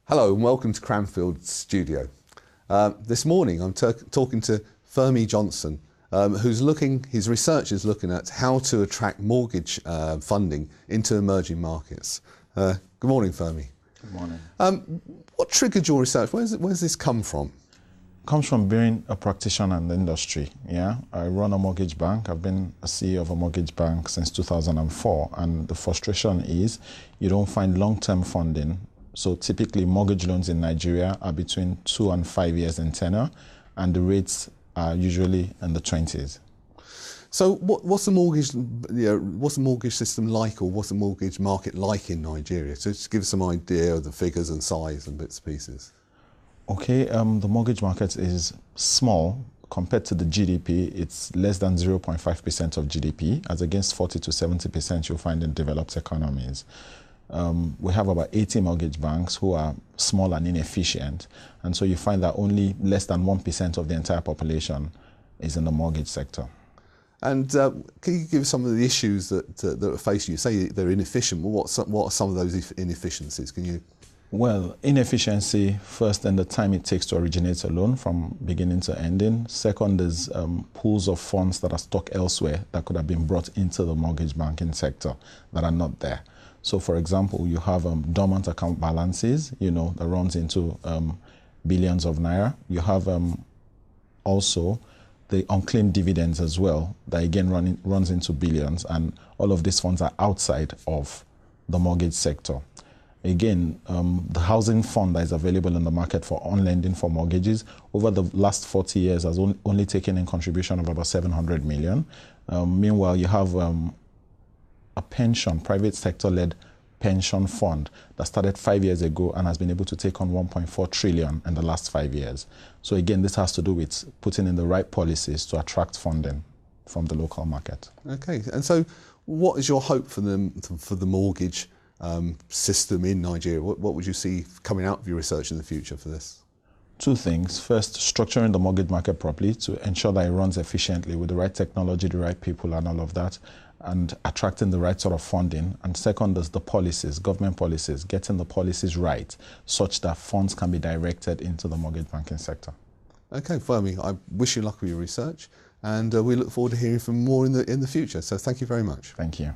Hello and welcome to Cranfield studio. This morning I'm talking to Femi Johnson, his research is looking at how to attract mortgage funding into emerging markets. Good morning, Femi. Good morning. What triggered your research? Where's this come from? It comes from being a practitioner in the industry. Yeah, I run a mortgage bank. I've been a CEO of a mortgage bank since 2004, and the frustration is you don't find long-term funding. So typically mortgage loans in Nigeria are between 2 and 5 years in tenure, and the rates are usually in the 20s. So what's the mortgage system like, or what's the mortgage market like in Nigeria? So just give us some idea of the figures and size and bits and pieces. Okay, the mortgage market is small compared to the GDP. It's less than 0.5% of GDP, as against 40 to 70% you'll find in developed economies. We have about 80 mortgage banks who are small and inefficient, and so you find that only less than 1% of the entire population is in the mortgage sector. And can you give some of the issues that are facing you? You say they're inefficient. Well, what are some of those inefficiencies? Can you? Well, inefficiency, first, in the time it takes to originate a loan from beginning to ending. Second is pools of funds that are stuck elsewhere that could have been brought into the mortgage banking sector that are not there. So, for example, you have dormant account balances, that runs into billions of naira. You have also the unclaimed dividends as well, that again runs into billions, and all of these funds are outside of the mortgage sector. Again, the housing fund that is available in the market for on-lending for mortgages over the last 40 years has only taken in contribution of about 700 million. Meanwhile, you have a private sector-led pension fund that started 5 years ago and has been able to take on 1.4 trillion in the last 5 years. So again, this has to do with putting in the right policies to attract funding from the local market. Okay, and so what is your hope for the mortgage system in Nigeria? What would you see coming out of your research in the future for this? Two things. First, structuring the mortgage market properly to ensure that it runs efficiently with the right technology, the right people and all of that, and attracting the right sort of funding. And second is the policies, government policies, getting the policies right such that funds can be directed into the mortgage banking sector. Okay, Femi, I wish you luck with your research, and we look forward to hearing from more in the future. So thank you very much. Thank you.